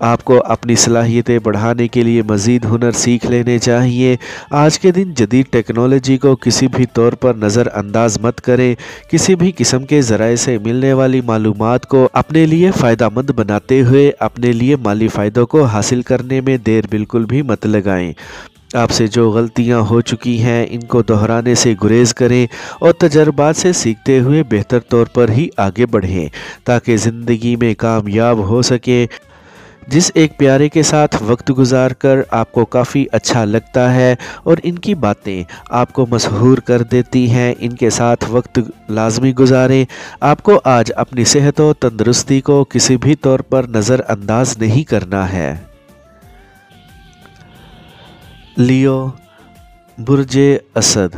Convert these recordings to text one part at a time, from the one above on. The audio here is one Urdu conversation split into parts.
آپ کو اپنی صلاحیتیں بڑھانے کے لیے مزید ہنر سیکھ لینے چاہیے۔ آج کے دن جدید ٹیکنالوجی کو کسی بھی طور پر نظر انداز مت کریں۔ کسی بھی قسم کے ذرائع سے ملنے والی معلومات کو اپنے لیے فائدہ مند بناتے ہوئے اپنے لیے مالی فائدوں کو حاصل کرنے میں دیر بالکل بھی مت لگائیں۔ آپ سے جو غلطیاں ہو چکی ہیں ان کو دہرانے سے گریز کریں اور تجربات سے سیکھتے ہوئے بہتر طور پر ہی آگے بڑھیں تاکہ زندگی میں کامیاب ہو سکیں۔ جس ایک پیارے کے ساتھ وقت گزار کر آپ کو کافی اچھا لگتا ہے اور ان کی باتیں آپ کو مسحور کر دیتی ہیں، ان کے ساتھ وقت لازمی گزاریں۔ آپ کو آج اپنی صحت و تندرستی کو کسی بھی طور پر نظر انداز نہیں کرنا ہے۔ لیو، برج اسد۔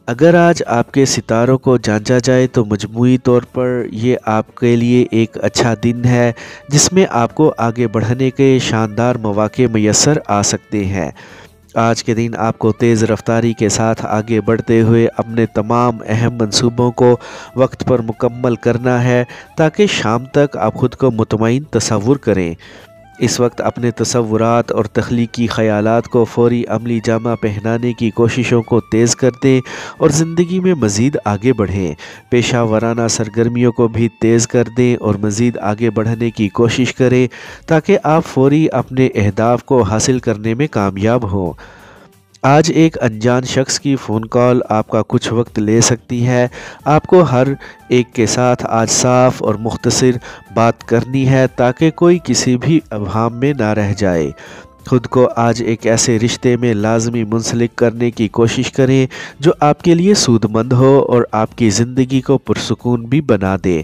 اگر آج آپ کے ستاروں کو جانچا جائے تو مجموعی طور پر یہ آپ کے لیے ایک اچھا دن ہے جس میں آپ کو آگے بڑھنے کے شاندار مواقع میسر آ سکتے ہیں۔ آج کے دن آپ کو تیز رفتاری کے ساتھ آگے بڑھتے ہوئے اپنے تمام اہم منصوبوں کو وقت پر مکمل کرنا ہے تاکہ شام تک آپ خود کو مطمئن تصور کریں۔ اس وقت اپنے تصورات اور تخلیقی خیالات کو فوری عملی جامہ پہنانے کی کوششوں کو تیز کر دیں اور زندگی میں مزید آگے بڑھیں۔ پیشہ ورانہ سرگرمیوں کو بھی تیز کر دیں اور مزید آگے بڑھنے کی کوشش کریں تاکہ آپ فوری اپنے اہداف کو حاصل کرنے میں کامیاب ہوں۔ آج ایک انجان شخص کی فون کال آپ کا کچھ وقت لے سکتی ہے۔ آپ کو ہر ایک کے ساتھ آج صاف اور مختصر بات کرنی ہے تاکہ کوئی کسی بھی ابہام میں نہ رہ جائے۔ خود کو آج ایک ایسے رشتے میں لازمی منسلک کرنے کی کوشش کریں جو آپ کے لیے سود مند ہو اور آپ کی زندگی کو پرسکون بھی بنا دے۔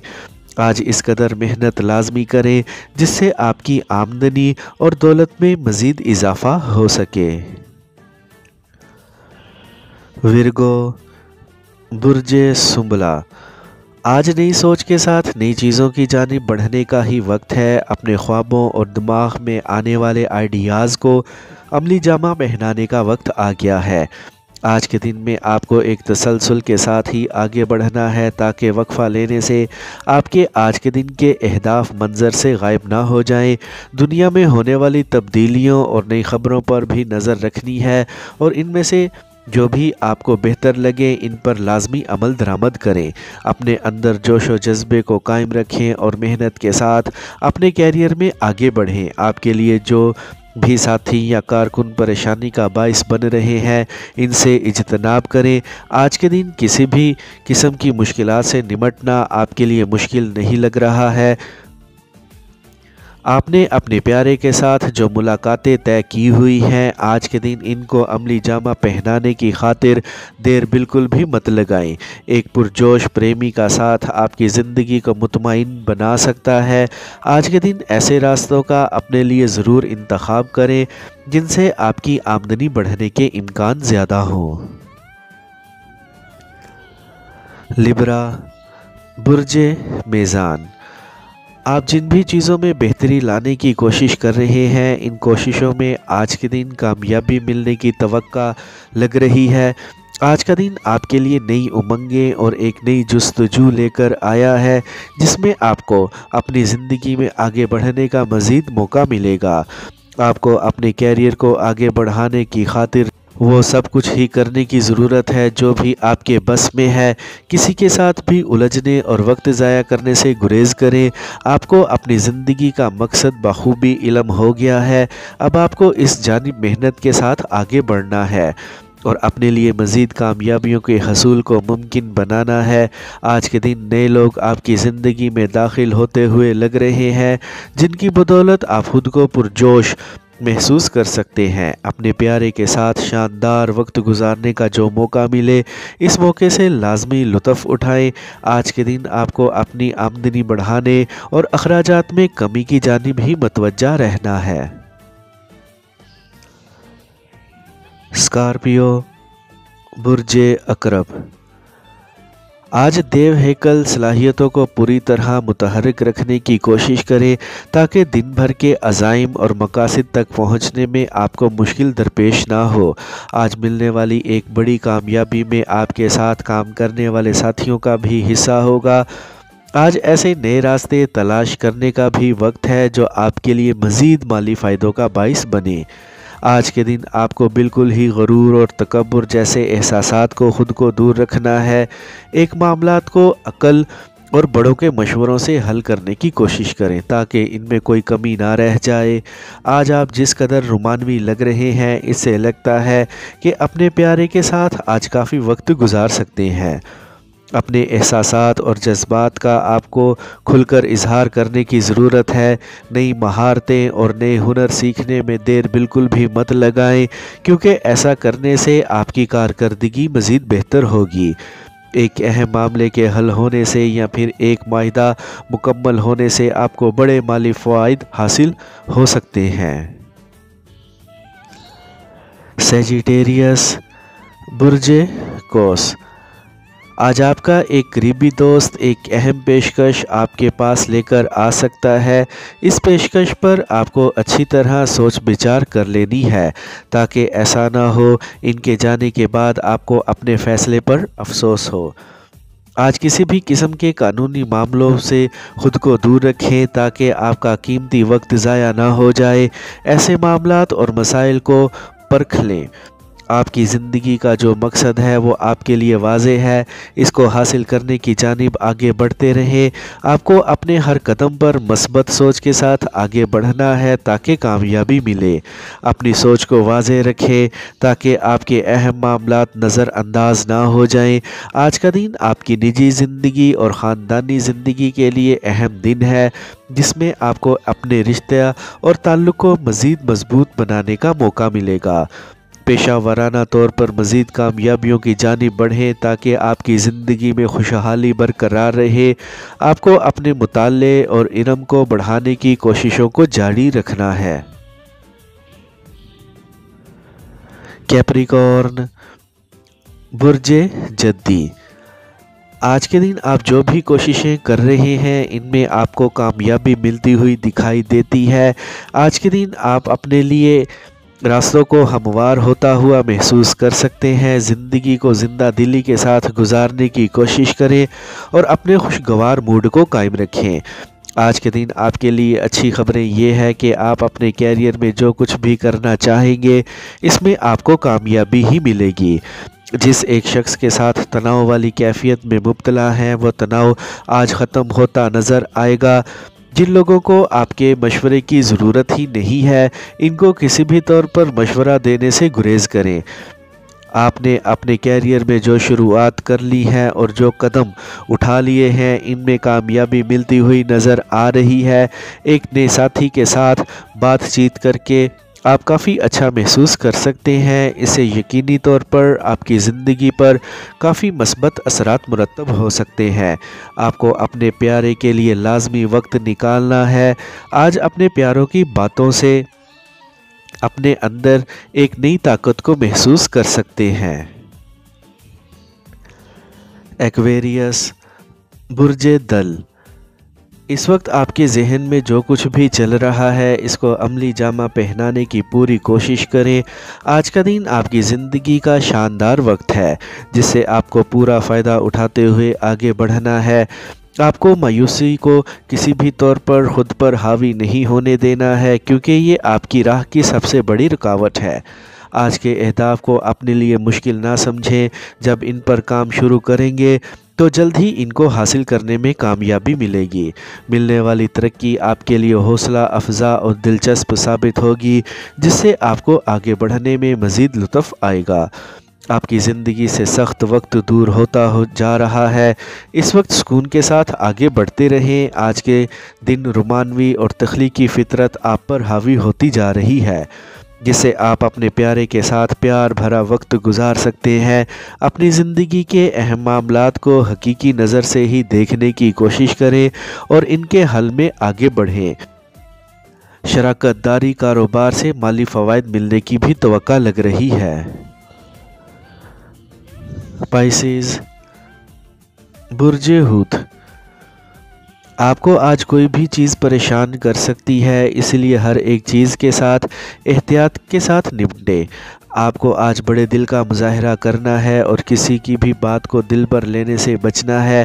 آج اس قدر محنت لازمی کریں جس سے آپ کی آمدنی اور دولت میں مزید اضافہ ہو سکے۔ ورگو، برج سنبلا۔ آج نئی سوچ کے ساتھ نئی چیزوں کی جانب بڑھنے کا ہی وقت ہے۔ اپنے خوابوں اور دماغ میں آنے والے آئیڈیاز کو عملی جامہ پہنانے کا وقت آ گیا ہے۔ آج کے دن میں آپ کو ایک تسلسل کے ساتھ ہی آگے بڑھنا ہے تاکہ وقفہ لینے سے آپ کے آج کے دن کے اہداف منظر سے غائب نہ ہو جائیں۔ دنیا میں ہونے والی تبدیلیوں اور نئی خبروں پر بھی نظر رکھنی ہے اور ان میں سے جو بھی آپ کو بہتر لگے ان پر لازمی عمل درآمد کریں۔ اپنے اندر جوش و جذبے کو قائم رکھیں اور محنت کے ساتھ اپنے کیریئر میں آگے بڑھیں۔ آپ کے لیے جو بھی ساتھی یا کارکن پریشانی کا باعث بن رہے ہیں ان سے اجتناب کریں۔ آج کے دن کسی بھی قسم کی مشکلات سے نمٹنا آپ کے لیے مشکل نہیں لگ رہا ہے۔ آپ نے اپنے پیارے کے ساتھ جو ملاقاتیں طے کی ہوئی ہیں آج کے دن ان کو عملی جامہ پہنانے کی خاطر دیر بالکل بھی مت لگائیں۔ ایک پرجوش پریمی کا ساتھ آپ کی زندگی کو مطمئن بنا سکتا ہے۔ آج کے دن ایسے راستوں کا اپنے لیے ضرور انتخاب کریں جن سے آپ کی آمدنی بڑھنے کے امکان زیادہ ہوں۔ لبرا، برج میزان۔ آپ جن بھی چیزوں میں بہتری لانے کی کوشش کر رہے ہیں ان کوششوں میں آج کے دن کامیابی ملنے کی توقع لگ رہی ہے۔ آج کا دن آپ کے لیے نئی امنگیں اور ایک نئی جستجو لے کر آیا ہے جس میں آپ کو اپنی زندگی میں آگے بڑھنے کا مزید موقع ملے گا۔ آپ کو اپنے کیریئر کو آگے بڑھانے کی خاطر وہ سب کچھ ہی کرنے کی ضرورت ہے جو بھی آپ کے بس میں ہے۔ کسی کے ساتھ بھی الجھنے اور وقت ضائع کرنے سے گریز کریں۔ آپ کو اپنی زندگی کا مقصد بخوبی علم ہو گیا ہے۔ اب آپ کو اس جانب محنت کے ساتھ آگے بڑھنا ہے اور اپنے لیے مزید کامیابیوں کے حصول کو ممکن بنانا ہے۔ آج کے دن نئے لوگ آپ کی زندگی میں داخل ہوتے ہوئے لگ رہے ہیں جن کی بدولت آپ خود کو پرجوش محسوس کر سکتے ہیں۔ اپنے پیارے کے ساتھ شاندار وقت گزارنے کا جو موقع ملے اس موقع سے لازمی لطف اٹھائیں۔ آج کے دن آپ کو اپنی آمدنی بڑھانے اور اخراجات میں کمی کی جانب ہی متوجہ رہنا ہے۔ اسکارپیو، برج عقرب۔ آج دیو ہیکل صلاحیتوں کو پوری طرح متحرک رکھنے کی کوشش کریں تاکہ دن بھر کے عزائم اور مقاصد تک پہنچنے میں آپ کو مشکل درپیش نہ ہو۔ آج ملنے والی ایک بڑی کامیابی میں آپ کے ساتھ کام کرنے والے ساتھیوں کا بھی حصہ ہوگا۔ آج ایسے نئے راستے تلاش کرنے کا بھی وقت ہے جو آپ کے لیے مزید مالی فائدوں کا باعث بنے۔ آج کے دن آپ کو بالکل ہی غرور اور تکبر جیسے احساسات کو خود کو دور رکھنا ہے۔ ایک معاملات کو عقل اور بڑوں کے مشوروں سے حل کرنے کی کوشش کریں تاکہ ان میں کوئی کمی نہ رہ جائے۔ آج آپ جس قدر رومانوی لگ رہے ہیں، اس سے لگتا ہے کہ اپنے پیارے کے ساتھ آج کافی وقت گزار سکتے ہیں۔ اپنے احساسات اور جذبات کا آپ کو کھل کر اظہار کرنے کی ضرورت ہے۔ نئی مہارتیں اور نئے ہنر سیکھنے میں دیر بالکل بھی مت لگائیں، کیونکہ ایسا کرنے سے آپ کی کارکردگی مزید بہتر ہوگی۔ ایک اہم معاملے کے حل ہونے سے یا پھر ایک معاہدہ مکمل ہونے سے آپ کو بڑے مالی فوائد حاصل ہو سکتے ہیں۔ سیجیٹیریس، برج قوس۔ آج آپ کا ایک قریبی دوست ایک اہم پیشکش آپ کے پاس لے کر آ سکتا ہے۔ اس پیشکش پر آپ کو اچھی طرح سوچ بچار کر لینی ہے تاکہ ایسا نہ ہو ان کے جانے کے بعد آپ کو اپنے فیصلے پر افسوس ہو۔ آج کسی بھی قسم کے قانونی معاملوں سے خود کو دور رکھیں تاکہ آپ کا قیمتی وقت ضائع نہ ہو جائے۔ ایسے معاملات اور مسائل کو پرکھ لیں۔ آپ کی زندگی کا جو مقصد ہے وہ آپ کے لیے واضح ہے، اس کو حاصل کرنے کی جانب آگے بڑھتے رہیں۔ آپ کو اپنے ہر قدم پر مثبت سوچ کے ساتھ آگے بڑھنا ہے تاکہ کامیابی ملے۔ اپنی سوچ کو واضح رکھیں تاکہ آپ کے اہم معاملات نظر انداز نہ ہو جائیں۔ آج کا دن آپ کی نجی زندگی اور خاندانی زندگی کے لیے اہم دن ہے، جس میں آپ کو اپنے رشتہ اور تعلق کو مزید مضبوط بنانے کا موقع ملے گا۔ پیشہ ورانہ طور پر مزید کامیابیوں کی جانب بڑھیں تاکہ آپ کی زندگی میں خوشحالی برقرار رہے۔ آپ کو اپنے مطالعے اور علم کو بڑھانے کی کوششوں کو جاری رکھنا ہے۔ کیپریکارن، برج جدی۔ آج کے دن آپ جو بھی کوششیں کر رہے ہیں ان میں آپ کو کامیابی ملتی ہوئی دکھائی دیتی ہے۔ آج کے دن آپ اپنے لیے راستوں کو ہموار ہوتا ہوا محسوس کر سکتے ہیں۔ زندگی کو زندہ دلی کے ساتھ گزارنے کی کوشش کریں اور اپنے خوشگوار موڈ کو قائم رکھیں۔ آج کے دن آپ کے لیے اچھی خبریں یہ ہے کہ آپ اپنے کیریئر میں جو کچھ بھی کرنا چاہیں گے اس میں آپ کو کامیابی ہی ملے گی۔ جس ایک شخص کے ساتھ تناؤ والی کیفیت میں مبتلا ہیں وہ تناؤ آج ختم ہوتا نظر آئے گا۔ جن لوگوں کو آپ کے مشورے کی ضرورت ہی نہیں ہے ان کو کسی بھی طور پر مشورہ دینے سے گریز کریں۔ آپ نے اپنے کیریئر میں جو شروعات کر لی ہیں اور جو قدم اٹھا لیے ہیں ان میں کامیابی ملتی ہوئی نظر آ رہی ہے۔ ایک نئے ساتھی کے ساتھ بات چیت کر کے آپ کافی اچھا محسوس کر سکتے ہیں۔ اسے یقینی طور پر آپ کی زندگی پر کافی مثبت اثرات مرتب ہو سکتے ہیں۔ آپ کو اپنے پیارے کے لیے لازمی وقت نکالنا ہے۔ آج اپنے پیاروں کی باتوں سے اپنے اندر ایک نئی طاقت کو محسوس کر سکتے ہیں۔ ایکویریس، برج دل۔ اس وقت آپ کے ذہن میں جو کچھ بھی چل رہا ہے اس کو عملی جامہ پہنانے کی پوری کوشش کریں۔ آج کا دن آپ کی زندگی کا شاندار وقت ہے جس سے آپ کو پورا فائدہ اٹھاتے ہوئے آگے بڑھنا ہے۔ آپ کو مایوسی کو کسی بھی طور پر خود پر حاوی نہیں ہونے دینا ہے کیونکہ یہ آپ کی راہ کی سب سے بڑی رکاوٹ ہے۔ آج کے اہداف کو اپنے لیے مشکل نہ سمجھیں۔ جب ان پر کام شروع کریں گے تو جلد ہی ان کو حاصل کرنے میں کامیابی ملے گی۔ ملنے والی ترقی آپ کے لیے حوصلہ افزا اور دلچسپ ثابت ہوگی جس سے آپ کو آگے بڑھنے میں مزید لطف آئے گا۔ آپ کی زندگی سے سخت وقت دور ہوتا جا رہا ہے۔ اس وقت سکون کے ساتھ آگے بڑھتے رہیں۔ آج کے دن رومانوی اور تخلیقی فطرت آپ پر حاوی ہوتی جا رہی ہے جس سے آپ اپنے پیارے کے ساتھ پیار بھرا وقت گزار سکتے ہیں۔ اپنی زندگی کے اہم معاملات کو حقیقی نظر سے ہی دیکھنے کی کوشش کریں اور ان کے حل میں آگے بڑھیں۔ شراکت داری کاروبار سے مالی فوائد ملنے کی بھی توقع لگ رہی ہے۔ پائسیز، برج حوت۔ آپ کو آج کوئی بھی چیز پریشان کر سکتی ہے، اس لیے ہر ایک چیز کے ساتھ احتیاط کے ساتھ نمٹیں۔ آپ کو آج بڑے دل کا مظاہرہ کرنا ہے اور کسی کی بھی بات کو دل پر لینے سے بچنا ہے۔